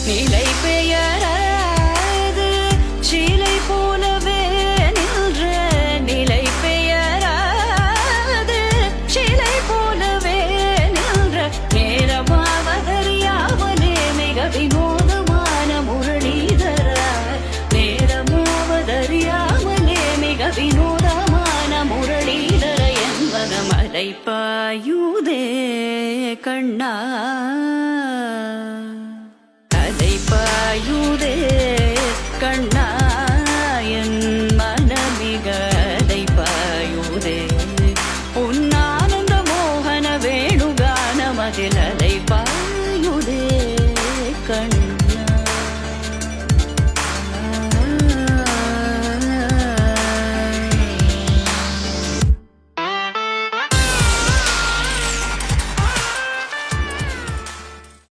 நிலை பெயராது சிலை போலவே நின்ற நிலை பெயராது சிலை போலவே நின்ற நேரமாவதறியாமலே மிக வினோதமான முரளிதர நேரமாவதறியாமலே மிக வினோதமான முரளிதர என்பன மலை பாயுதே கண்ணா பாயுதே கண்ணா என் மனமிக அலை பாயுதே உன்னானந்த மோகன வேணுகானமதில் அலை பாயுதே கண்ணா.